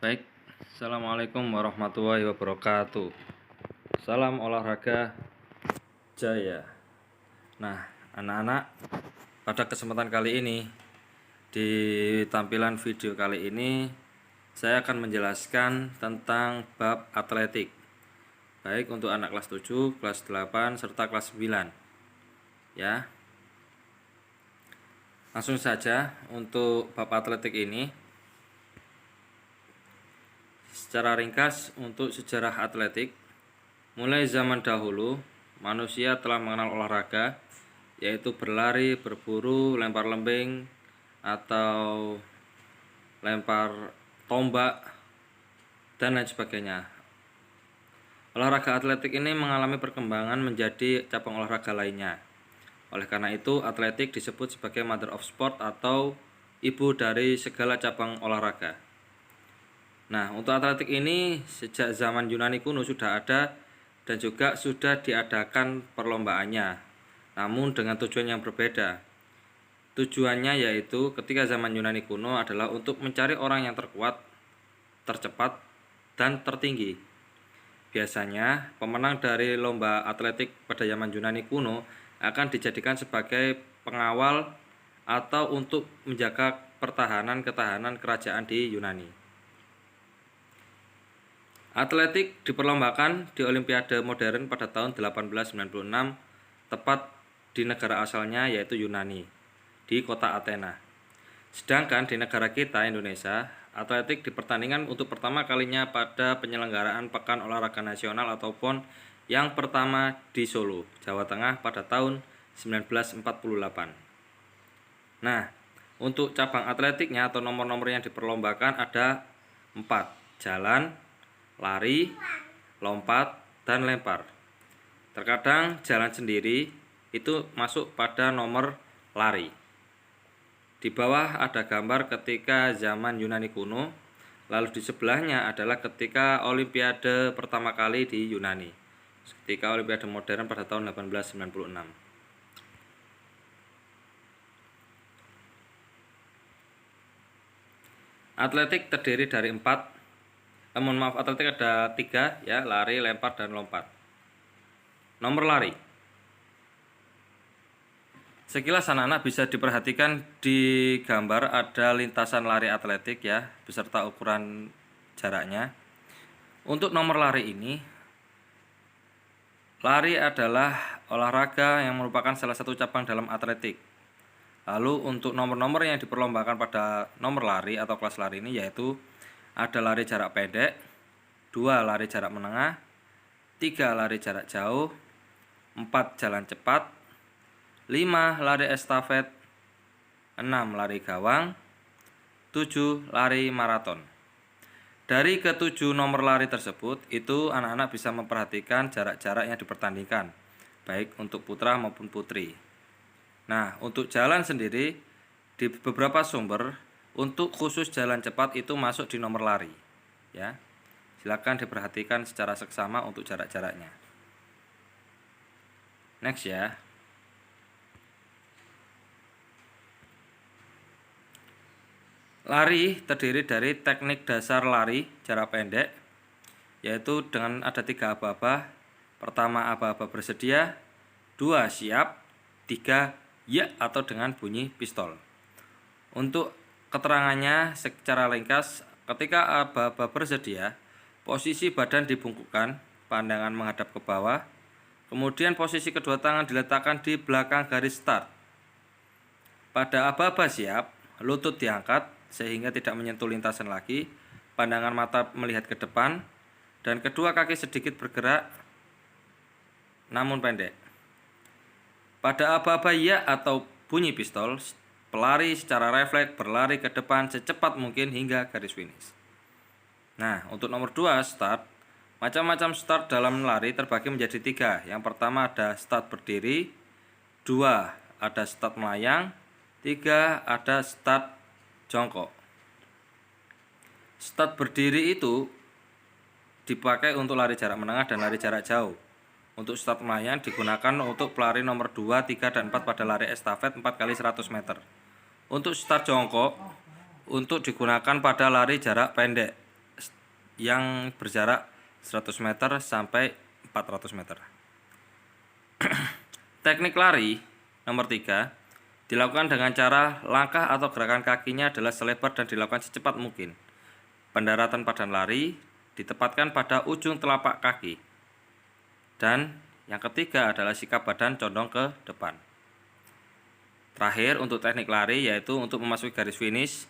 Baik, Assalamualaikum warahmatullahi wabarakatuh. Salam olahraga jaya. Nah, anak-anak, pada kesempatan kali ini, di tampilan video kali ini, saya akan menjelaskan tentang bab atletik, baik untuk anak kelas 7, kelas 8, serta kelas 9. Ya, langsung saja untuk bab atletik ini. Secara ringkas untuk sejarah atletik, mulai zaman dahulu manusia telah mengenal olahraga, yaitu berlari, berburu, lempar lembing, atau lempar tombak, dan lain sebagainya. Olahraga atletik ini mengalami perkembangan menjadi cabang olahraga lainnya. Oleh karena itu, atletik disebut sebagai mother of sport atau ibu dari segala cabang olahraga. Nah, untuk atletik ini sejak zaman Yunani kuno sudah ada dan juga sudah diadakan perlombaannya, namun dengan tujuan yang berbeda. Tujuannya yaitu ketika zaman Yunani kuno adalah untuk mencari orang yang terkuat, tercepat, dan tertinggi. Biasanya, pemenang dari lomba atletik pada zaman Yunani kuno akan dijadikan sebagai pengawal atau untuk menjaga ketahanan kerajaan di Yunani. Atletik diperlombakan di Olimpiade modern pada tahun 1896, tepat di negara asalnya yaitu Yunani, di kota Athena. Sedangkan di negara kita, Indonesia, atletik dipertandingkan untuk pertama kalinya pada penyelenggaraan Pekan Olahraga Nasional atau PON yang pertama di Solo, Jawa Tengah pada tahun 1948. Nah, untuk cabang atletiknya atau nomor-nomor yang diperlombakan ada 4, jalan, lari, lompat, dan lempar. Terkadang jalan sendiri itu masuk pada nomor lari. Di bawah ada gambar ketika zaman Yunani kuno, lalu di sebelahnya adalah ketika Olimpiade pertama kali di Yunani, ketika Olimpiade modern pada tahun 1896. Atletik terdiri dari atletik ada 3 ya, lari, lempar, dan lompat. Nomor lari. Sekilas anak-anak bisa diperhatikan di gambar ada lintasan lari atletik ya, beserta ukuran jaraknya. Untuk nomor lari ini, lari adalah olahraga yang merupakan salah satu cabang dalam atletik. Lalu untuk nomor-nomor yang diperlombakan pada nomor lari atau kelas lari ini yaitu ada lari jarak pendek, 2 lari jarak menengah, 3 lari jarak jauh, 4 jalan cepat, 5 lari estafet, 6 lari gawang, 7 lari maraton. Dari ke-7 nomor lari tersebut, itu anak-anak bisa memperhatikan jarak-jarak yang dipertandingkan, baik untuk putra maupun putri. Nah, untuk jalan sendiri, di beberapa sumber, untuk khusus jalan cepat itu masuk di nomor lari. Ya, silakan diperhatikan secara seksama untuk jarak-jaraknya. Next ya. Lari terdiri dari teknik dasar lari jarak pendek, yaitu dengan ada 3 aba-aba. Pertama, aba-aba bersedia, 2 siap, 3 ya atau dengan bunyi pistol. Untuk keterangannya secara ringkas, ketika aba-aba bersedia, posisi badan dibungkukkan, pandangan menghadap ke bawah, kemudian posisi kedua tangan diletakkan di belakang garis start. Pada aba-aba siap, lutut diangkat sehingga tidak menyentuh lintasan lagi, pandangan mata melihat ke depan, dan kedua kaki sedikit bergerak namun pendek. Pada aba-aba ya atau bunyi pistol, pelari secara refleks berlari ke depan secepat mungkin hingga garis finish. Nah, untuk nomor 2 start, macam-macam start dalam lari terbagi menjadi 3. Yang pertama ada start berdiri, 2 ada start melayang, 3 ada start jongkok. Start berdiri itu dipakai untuk lari jarak menengah dan lari jarak jauh. Untuk start melayang digunakan untuk pelari nomor 2, 3, dan 4 pada lari estafet 4 kali 100 meter. Untuk start jongkok untuk digunakan pada lari jarak pendek yang berjarak 100 meter sampai 400 meter. Teknik lari nomor 3 dilakukan dengan cara langkah atau gerakan kakinya adalah selebar dan dilakukan secepat mungkin. Pendaratan badan lari ditempatkan pada ujung telapak kaki. Dan yang ketiga adalah sikap badan condong ke depan. Terakhir untuk teknik lari yaitu untuk memasuki garis finish.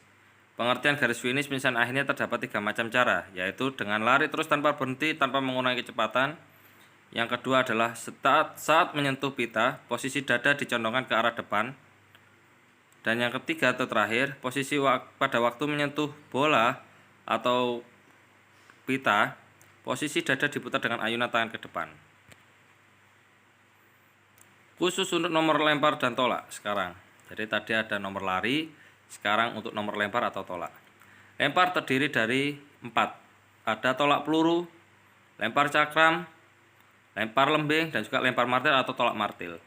Pengertian garis finish misalnya akhirnya terdapat 3 macam cara, yaitu dengan lari terus tanpa berhenti tanpa mengurangi kecepatan. Yang kedua adalah saat menyentuh pita, posisi dada dicondongkan ke arah depan. Dan yang ketiga atau terakhir, posisi pada waktu menyentuh bola atau pita, posisi dada diputar dengan ayunan tangan ke depan. Khusus untuk nomor lempar dan tolak sekarang. Jadi tadi ada nomor lari, sekarang untuk nomor lempar atau tolak. Lempar terdiri dari 4. Ada tolak peluru, lempar cakram, lempar lembing, dan juga lempar martil atau tolak martil.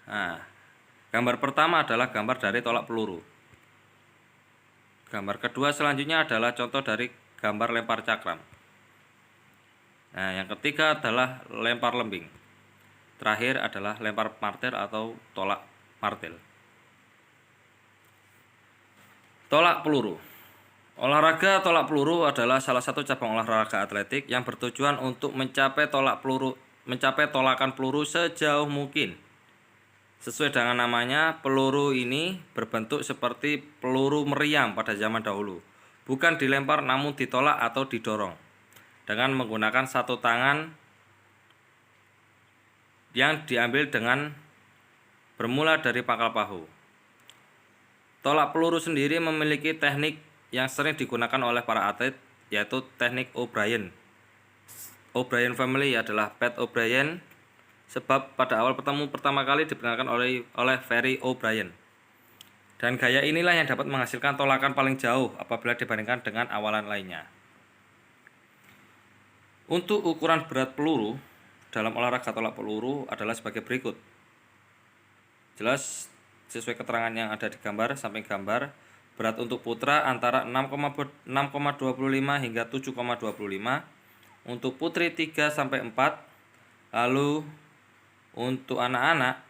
Nah, gambar pertama adalah gambar dari tolak peluru. Gambar kedua selanjutnya adalah contoh dari gambar lempar cakram. Nah, yang ketiga adalah lempar lembing. Terakhir adalah lempar martil atau tolak martil. Tolak peluru. Olahraga tolak peluru adalah salah satu cabang olahraga atletik yang bertujuan untuk mencapai tolakan peluru sejauh mungkin. Sesuai dengan namanya, peluru ini berbentuk seperti peluru meriam pada zaman dahulu. Bukan dilempar namun ditolak atau didorong dengan menggunakan satu tangan yang diambil dengan bermula dari pangkal bahu. Tolak peluru sendiri memiliki teknik yang sering digunakan oleh para atlet, yaitu teknik O'Brien. O'Brien family adalah Pat O'Brien, sebab pada awal pertama kali diperkenalkan oleh Ferry O'Brien. Dan gaya inilah yang dapat menghasilkan tolakan paling jauh apabila dibandingkan dengan awalan lainnya. Untuk ukuran berat peluru dalam olahraga tolak peluru adalah sebagai berikut. Jelas sesuai keterangan yang ada di gambar, samping gambar, berat untuk putra antara 6,25 hingga 7,25, untuk putri 3 sampai 4, lalu untuk anak-anak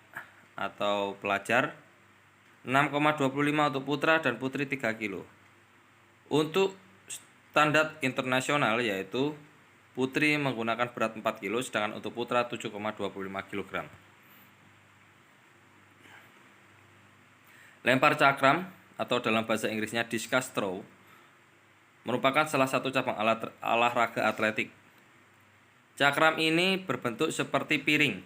atau pelajar 6,25 untuk putra dan putri 3 kg. Untuk standar internasional yaitu putri menggunakan berat 4 kg sedangkan untuk putra 7,25 kg. Lempar cakram atau dalam bahasa Inggrisnya discus throw merupakan salah satu cabang olahraga atletik. Cakram ini berbentuk seperti piring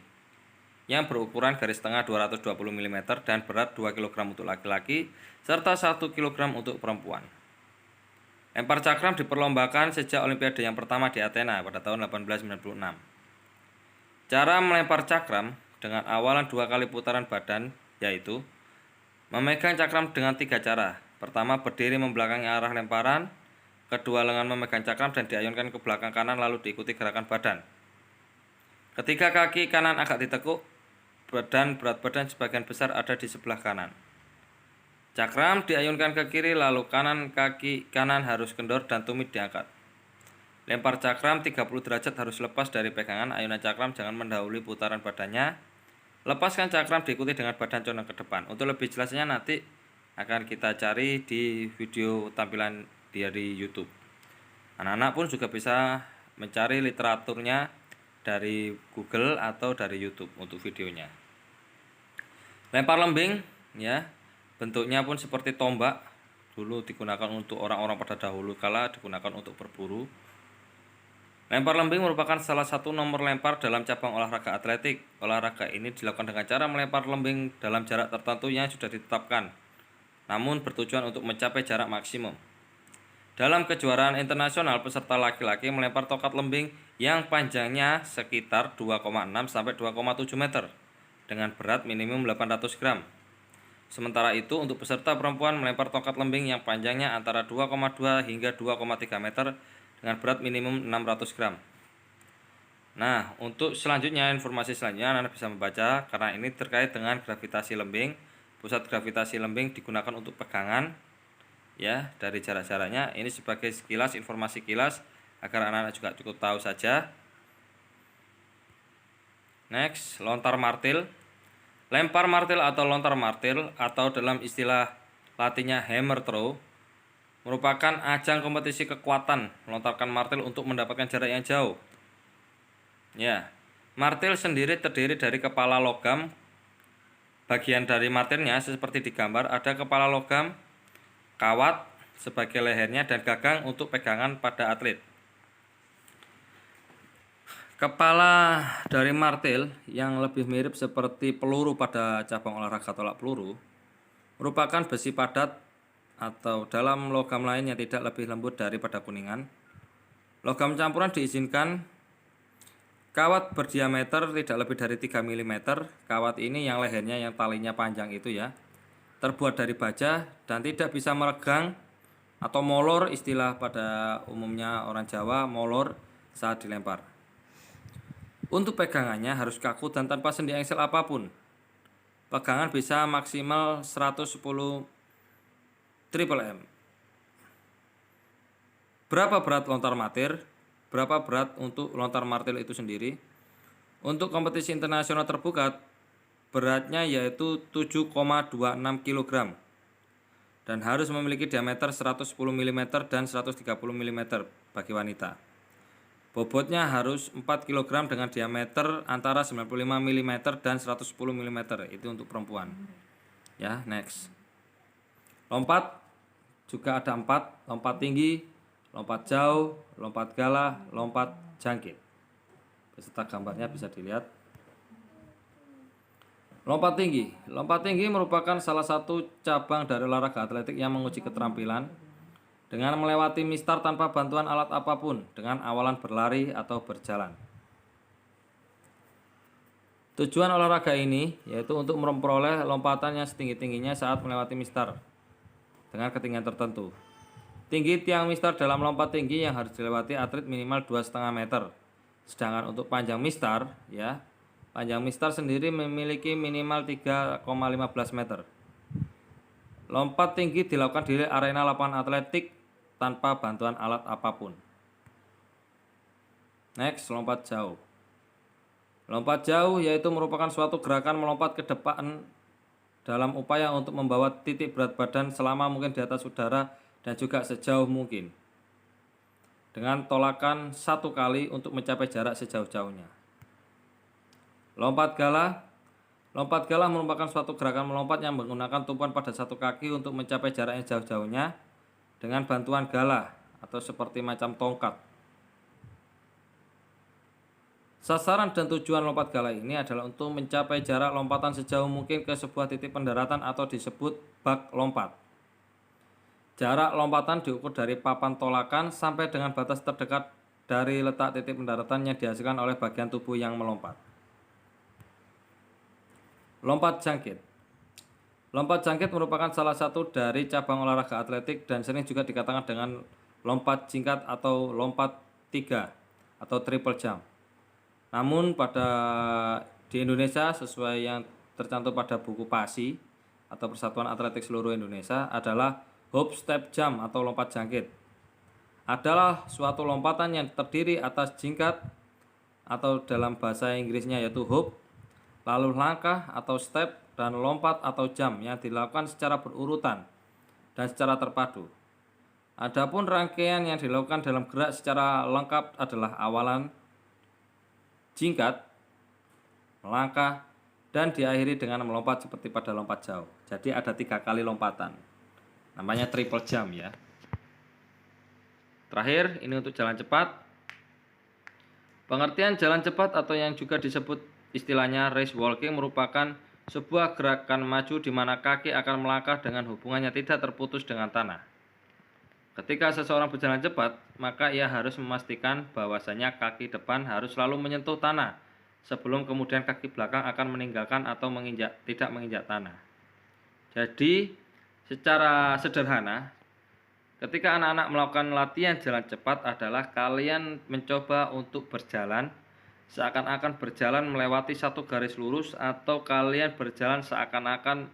yang berukuran garis tengah 220 mm dan berat 2 kg untuk laki-laki serta 1 kg untuk perempuan. Lempar cakram diperlombakan sejak Olimpiade yang pertama di Athena pada tahun 1896. Cara melempar cakram dengan awalan 2 kali putaran badan yaitu memegang cakram dengan 3 cara. Pertama, berdiri membelakangi arah lemparan. Kedua, lengan memegang cakram dan diayunkan ke belakang kanan lalu diikuti gerakan badan. Ketika kaki kanan agak ditekuk, berat badan sebagian besar ada di sebelah kanan. Cakram diayunkan ke kiri lalu kaki kanan harus kendor dan tumit diangkat. Lempar cakram 30 derajat harus lepas dari pegangan ayunan cakram, jangan mendahului putaran badannya. Lepaskan cakram diikuti dengan badan condong ke depan. Untuk lebih jelasnya nanti akan kita cari di video tampilan dari YouTube. Anak-anak pun juga bisa mencari literaturnya dari Google atau dari YouTube untuk videonya. Lempar lembing ya, bentuknya pun seperti tombak. Dulu digunakan untuk orang-orang pada dahulu kala digunakan untuk berburu. Lempar lembing merupakan salah satu nomor lempar dalam cabang olahraga atletik. Olahraga ini dilakukan dengan cara melempar lembing dalam jarak tertentu yang sudah ditetapkan, namun bertujuan untuk mencapai jarak maksimum. Dalam kejuaraan internasional, peserta laki-laki melempar tokat lembing yang panjangnya sekitar 2,6 sampai 2,7 meter dengan berat minimum 800 gram. Sementara itu, untuk peserta perempuan melempar tokat lembing yang panjangnya antara 2,2 hingga 2,3 meter dengan berat minimum 600 gram. Nah, untuk selanjutnya, informasi selanjutnya Anda bisa membaca karena ini terkait dengan gravitasi lembing. Pusat gravitasi lembing digunakan untuk pegangan ya dari jarak-jaraknya. Ini sebagai sekilas informasi kilas agar anak-anak juga cukup tahu saja. Next, lontar martil. Lempar martil atau lontar martil atau dalam istilah latinnya hammer throw merupakan ajang kompetisi kekuatan melontarkan martil untuk mendapatkan jarak yang jauh. Ya, martil sendiri terdiri dari kepala logam. Bagian dari martilnya seperti di gambar ada kepala logam, kawat sebagai lehernya, dan gagang untuk pegangan pada atlet. Kepala dari martil yang lebih mirip seperti peluru pada cabang olahraga tolak peluru merupakan besi padat atau dalam logam lain yang tidak lebih lembut daripada kuningan. Logam campuran diizinkan. Kawat berdiameter tidak lebih dari 3 mm. Kawat ini yang lehernya yang talinya panjang itu ya, terbuat dari baja dan tidak bisa meregang atau molor, istilah pada umumnya orang Jawa molor saat dilempar. Untuk pegangannya harus kaku dan tanpa sendi engsel apapun. Pegangan bisa maksimal 110 triple M. Berapa berat lontar martil? Berapa berat untuk lontar martil itu sendiri? Untuk kompetisi internasional terbuka, beratnya yaitu 7,26 kg dan harus memiliki diameter 110 mm dan 130 mm bagi wanita. Bobotnya harus 4 kg dengan diameter antara 95 mm dan 110 mm, itu untuk perempuan. Ya, next. Lompat juga ada 4, lompat tinggi, lompat jauh, lompat galah, lompat jangkit. Beserta gambarnya bisa dilihat. Lompat tinggi. Lompat tinggi merupakan salah satu cabang dari olahraga atletik yang menguji keterampilan dengan melewati mistar tanpa bantuan alat apapun dengan awalan berlari atau berjalan. Tujuan olahraga ini yaitu untuk memperoleh lompatan yang setinggi-tingginya saat melewati mistar dengan ketinggian tertentu. Tinggi tiang mistar dalam lompat tinggi yang harus dilewati atlet minimal 2,5 meter. Sedangkan untuk panjang mistar, ya, panjang mistar sendiri memiliki minimal 3,15 meter. Lompat tinggi dilakukan di arena lapangan atletik tanpa bantuan alat apapun. Next, lompat jauh. Lompat jauh yaitu merupakan suatu gerakan melompat ke depan dalam upaya untuk membawa titik berat badan selama mungkin di atas udara dan juga sejauh mungkin dengan tolakan 1 kali untuk mencapai jarak sejauh-jauhnya. Lompat galah. Lompat galah merupakan suatu gerakan melompat yang menggunakan tumpuan pada satu kaki untuk mencapai jarak yang jauh-jauhnya dengan bantuan galah atau seperti macam tongkat. Sasaran dan tujuan lompat galah ini adalah untuk mencapai jarak lompatan sejauh mungkin ke sebuah titik pendaratan atau disebut bak lompat. Jarak lompatan diukur dari papan tolakan sampai dengan batas terdekat dari letak titik pendaratan yang dihasilkan oleh bagian tubuh yang melompat. Lompat jangkit. Lompat jangkit merupakan salah satu dari cabang olahraga atletik dan sering juga dikatakan dengan lompat jingkat atau lompat 3 atau triple jump. Namun di Indonesia sesuai yang tercantum pada buku PASI atau Persatuan Atletik Seluruh Indonesia adalah hop step jump atau lompat jangkit. Adalah suatu lompatan yang terdiri atas jingkat atau dalam bahasa Inggrisnya yaitu hop, lalu langkah atau step, dan lompat atau jump yang dilakukan secara berurutan dan secara terpadu. Adapun rangkaian yang dilakukan dalam gerak secara lengkap adalah awalan jingkat, melangkah, dan diakhiri dengan melompat seperti pada lompat jauh. Jadi ada 3 kali lompatan. Namanya triple jump ya. Terakhir, ini untuk jalan cepat. Pengertian jalan cepat atau yang juga disebut istilahnya race walking merupakan sebuah gerakan maju di mana kaki akan melangkah dengan hubungannya tidak terputus dengan tanah. Ketika seseorang berjalan cepat, maka ia harus memastikan bahwasanya kaki depan harus selalu menyentuh tanah sebelum kemudian kaki belakang akan meninggalkan atau tidak menginjak tanah. Jadi, secara sederhana, ketika anak-anak melakukan latihan jalan cepat adalah kalian mencoba untuk berjalan seakan-akan berjalan melewati satu garis lurus atau kalian berjalan seakan-akan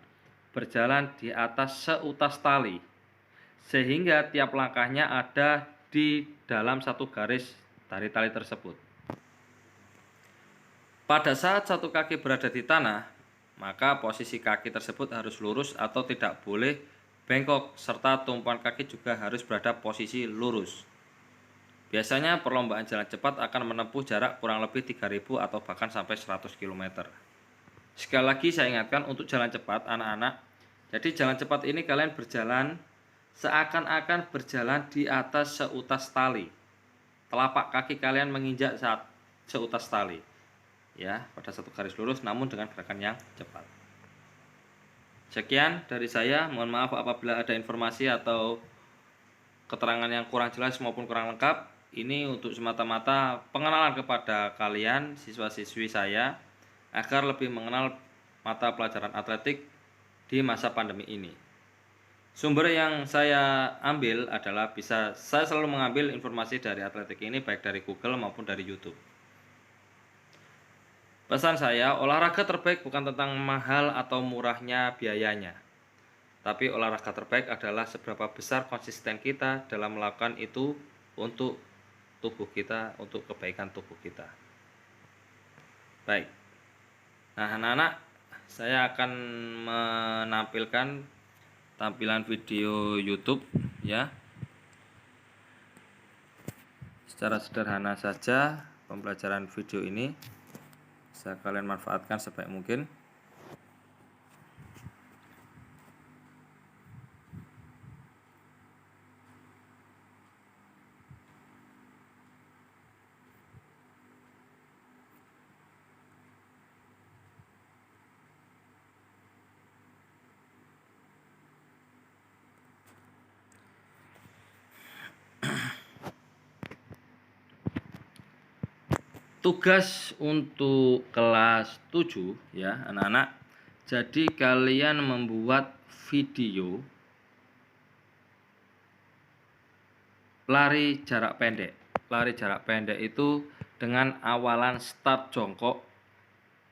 berjalan di atas seutas tali. Sehingga tiap langkahnya ada di dalam satu garis dari tali tersebut. Pada saat satu kaki berada di tanah, maka posisi kaki tersebut harus lurus atau tidak boleh bengkok, serta tumpuan kaki juga harus berada posisi lurus. Biasanya perlombaan jalan cepat akan menempuh jarak kurang lebih 3.000 atau bahkan sampai 100 km. Sekali lagi saya ingatkan untuk jalan cepat anak-anak. Jadi jalan cepat ini kalian berjalan seakan-akan berjalan di atas seutas tali. Telapak kaki kalian menginjak saat seutas tali. Ya, pada satu garis lurus namun dengan gerakan yang cepat. Sekian dari saya. Mohon maaf apabila ada informasi atau keterangan yang kurang jelas maupun kurang lengkap. Ini untuk semata-mata pengenalan kepada kalian siswa-siswi saya agar lebih mengenal mata pelajaran atletik di masa pandemi ini. Sumber yang saya ambil adalah saya selalu mengambil informasi dari atletik ini baik dari Google maupun dari YouTube. Pesan saya, olahraga terbaik bukan tentang mahal atau murahnya biayanya, tapi olahraga terbaik adalah seberapa besar konsisten kita dalam melakukan itu untuk tubuh kita, untuk kebaikan tubuh kita. Baik. Nah, anak-anak, saya akan menampilkan tampilan video YouTube ya. Secara sederhana saja pembelajaran video ini bisa kalian manfaatkan sebaik mungkin. Tugas untuk kelas 7 ya anak-anak. Jadi kalian membuat video lari jarak pendek. Lari jarak pendek itu dengan awalan start jongkok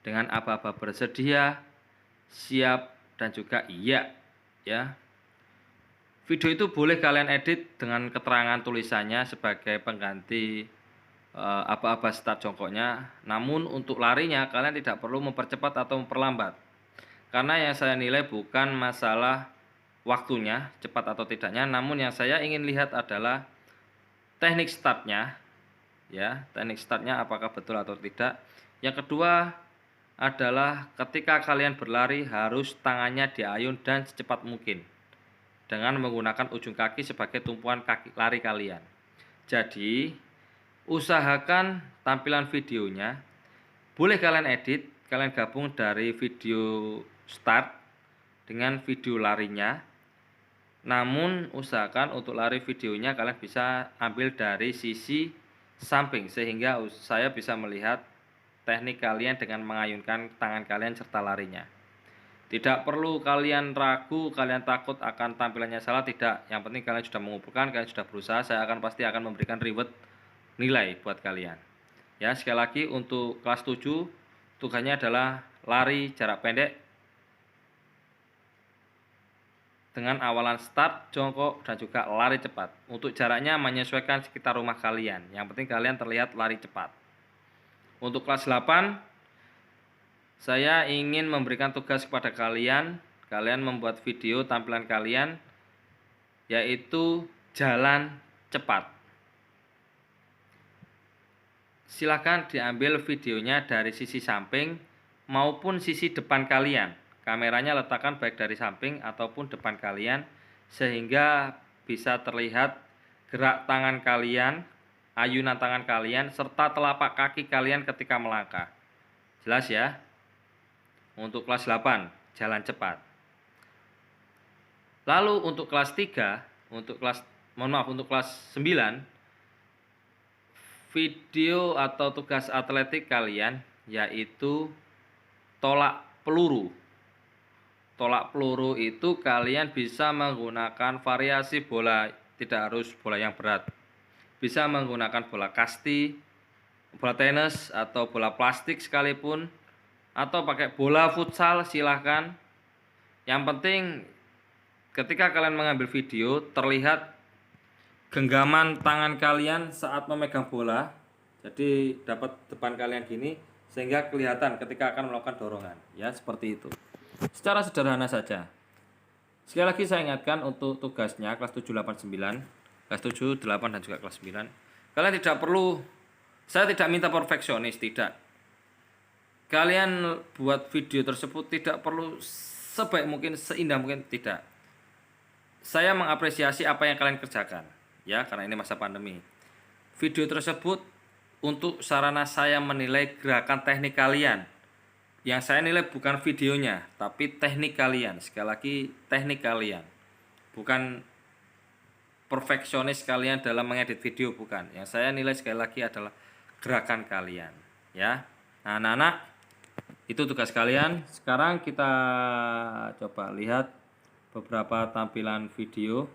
dengan aba-aba bersedia, siap dan juga iya ya. Video itu boleh kalian edit dengan keterangan tulisannya sebagai pengganti aba-aba start jongkoknya. Namun untuk larinya kalian tidak perlu mempercepat atau memperlambat, karena yang saya nilai bukan masalah waktunya cepat atau tidaknya, namun yang saya ingin lihat adalah teknik startnya ya, teknik startnya apakah betul atau tidak. Yang kedua adalah ketika kalian berlari harus tangannya diayun dan secepat mungkin dengan menggunakan ujung kaki sebagai tumpuan kaki lari kalian. Jadi usahakan tampilan videonya boleh kalian edit, kalian gabung dari video start dengan video larinya. Namun usahakan untuk lari videonya kalian bisa ambil dari sisi samping sehingga saya bisa melihat teknik kalian dengan mengayunkan tangan kalian serta larinya. Tidak perlu kalian ragu, kalian takut akan tampilannya salah, tidak. Yang penting kalian sudah mengumpulkan, kalian sudah berusaha, saya pasti akan memberikan reward nilai buat kalian. Ya, sekali lagi untuk kelas 7 tugasnya adalah lari jarak pendek dengan awalan start, jongkok dan juga lari cepat. Untuk jaraknya menyesuaikan sekitar rumah kalian. Yang penting kalian terlihat lari cepat. Untuk kelas 8 saya ingin memberikan tugas kepada kalian. Kalian membuat video tampilan kalian yaitu jalan cepat. Silakan diambil videonya dari sisi samping maupun sisi depan kalian. Kameranya letakkan baik dari samping ataupun depan kalian sehingga bisa terlihat gerak tangan kalian, ayunan tangan kalian serta telapak kaki kalian ketika melangkah. Jelas ya? Untuk kelas 8 jalan cepat. Lalu untuk kelas 3, untuk kelas 9 video atau tugas atletik kalian yaitu tolak peluru. Tolak peluru itu kalian bisa menggunakan variasi bola, tidak harus bola yang berat. Bisa menggunakan bola kasti, bola tenis atau bola plastik sekalipun, atau pakai bola futsal silahkan. Yang penting ketika kalian mengambil video terlihat genggaman tangan kalian saat memegang bola. Jadi dapat depan kalian gini sehingga kelihatan ketika akan melakukan dorongan, ya seperti itu. Secara sederhana saja. Sekali lagi saya ingatkan untuk tugasnya kelas 7, 8, 9, kelas 7, 8 dan juga kelas 9. Kalian tidak perlu, saya tidak minta perfeksionis, tidak. Kalian buat video tersebut tidak perlu sebaik mungkin, seindah mungkin, tidak. Saya mengapresiasi apa yang kalian kerjakan, ya, karena ini masa pandemi. Video tersebut untuk sarana saya menilai gerakan teknik kalian. Yang saya nilai bukan videonya, tapi teknik kalian. Sekali lagi, teknik kalian. Bukan perfeksionis kalian dalam mengedit video, bukan. Yang saya nilai sekali lagi adalah gerakan kalian, ya. Nah, anak-anak, itu tugas kalian. Sekarang kita coba lihat beberapa tampilan video.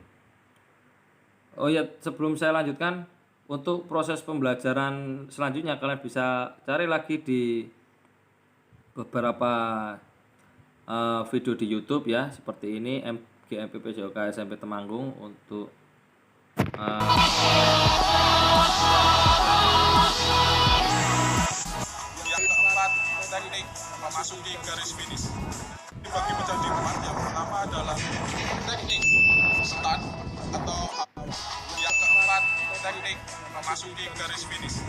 Oh ya, sebelum saya lanjutkan, untuk proses pembelajaran selanjutnya kalian bisa cari lagi di beberapa video di YouTube, ya, seperti ini, GMPP JOK SMP Temanggung untuk yang keempat, teknik memasuki garis finish. Dibagi menjadi 4. Yang pertama adalah teknik start atau yang keempat, teknik memasuki garis finish.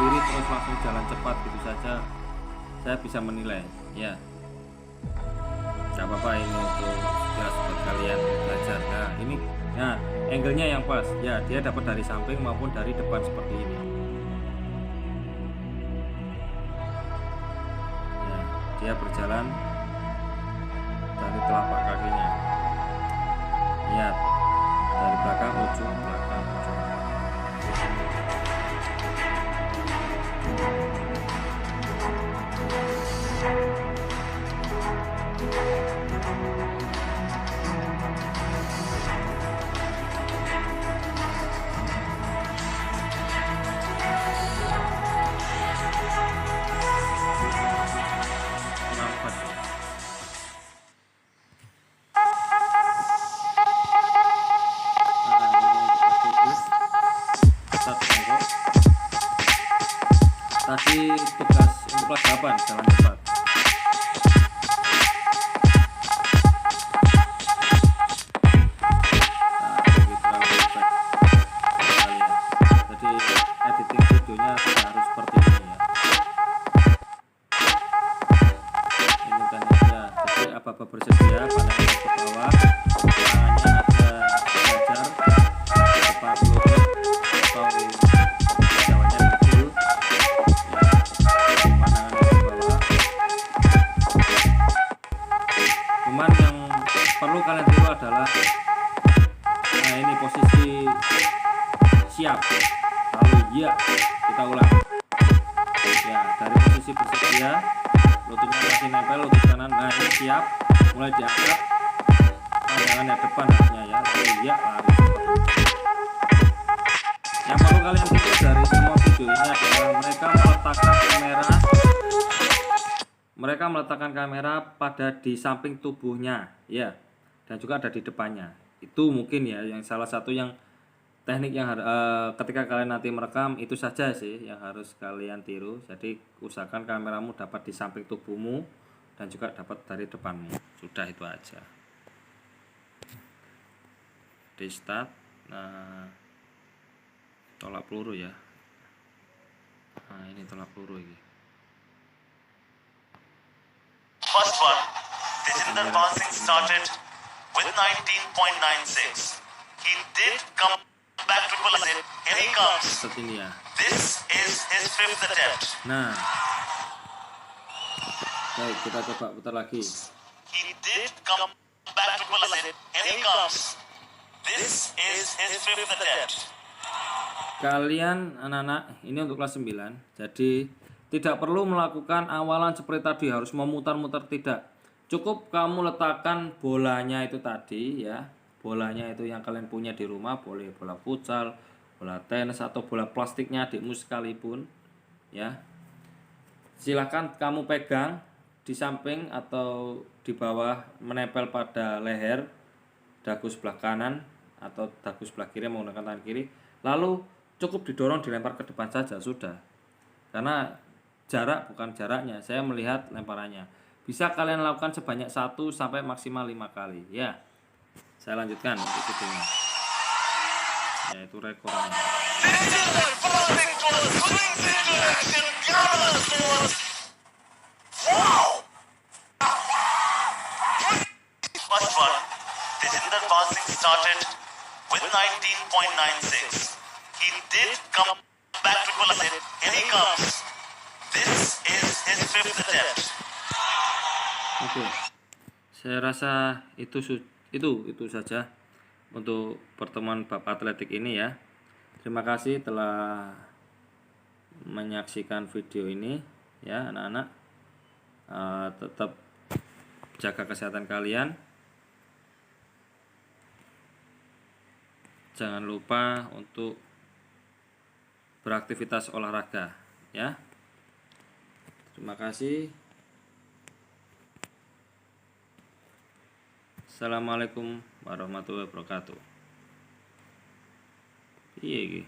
Berdiri terus langsung jalan cepat gitu saja saya bisa menilai, ya. Gak apa-apa, ini untuk jelas buat kalian belajar. Nah ini, nah angle-nya yang pas, ya, dia dapat dari samping maupun dari depan seperti ini, ya. Dia berjalan dari telapak kakinya, lihat, dari belakang ujung, belakang ujung. Tadi tugas untuk kelas 8 jalan cepat. Jadi editing videonya harus seperti ini, ya. Ini kan ya. Jadi apa-apa bersedia, pandangnya ke bawah, tangannya ada belajar, cepat lurus atau jawanya kecil. Cuman yang perlu kalian tiru adalah, nah ini posisi siap, lalu ya, kita ulang, ya, dari posisi bersedia, lututnya masih nempel, lutut kanan, nah ini siap, mulai diangkat, pandangannya depan harusnya, ya, lalu ya, lari. Yang perlu kalian tiru dari semua video ini adalah mereka meletakkan kamera pada di samping tubuhnya, ya, dan juga ada di depannya. Itu mungkin, ya, yang salah satu yang teknik yang ketika kalian nanti merekam, itu saja sih yang harus kalian tiru. Jadi usahakan kameramu dapat di samping tubuhmu dan juga dapat dari depanmu. Sudah, itu aja. Di start, nah, tolak peluru, ya. Nah, ini tolak peluru ini. First one, Tejinder passing started with 19.96. He did come back to equalize it. Here he comes. Seperti ini, ya. This is his 5th attempt. Nah, baik, kita coba putar lagi. He did come back to equalize it. Here he comes. This is his 5th attempt. Kalian anak-anak, ini untuk kelas 9. Jadi Tidak perlu melakukan awalan seperti tadi harus memutar-mutar, tidak. Cukup kamu letakkan bolanya itu tadi ya. Bolanya itu yang kalian punya di rumah, boleh bola futsal, bola tenis atau bola plastiknya adikmu sekalipun ya. Silahkan kamu pegang di samping atau di bawah, menempel pada leher, dagu sebelah kanan atau dagu sebelah kiri menggunakan tangan kiri. Lalu cukup didorong, dilempar ke depan saja sudah. Karena jarak bukan jaraknya, saya melihat lemparannya. Bisa kalian lakukan sebanyak 1 sampai maksimal 5 kali ya. Saya lanjutkan untuk videonya. Yaitu rekornya. First one, Tejinder passing started with 19.96. He did come back to equalize it. Here he comes. This is his 5th attempt. Oke. Saya rasa itu saja untuk pertemuan bab atletik ini ya. Terima kasih telah menyaksikan video ini ya anak-anak. Tetap jaga kesehatan kalian. Jangan lupa untuk beraktivitas olahraga ya. Terima kasih. Assalamualaikum warahmatullahi wabarakatuh. Iya.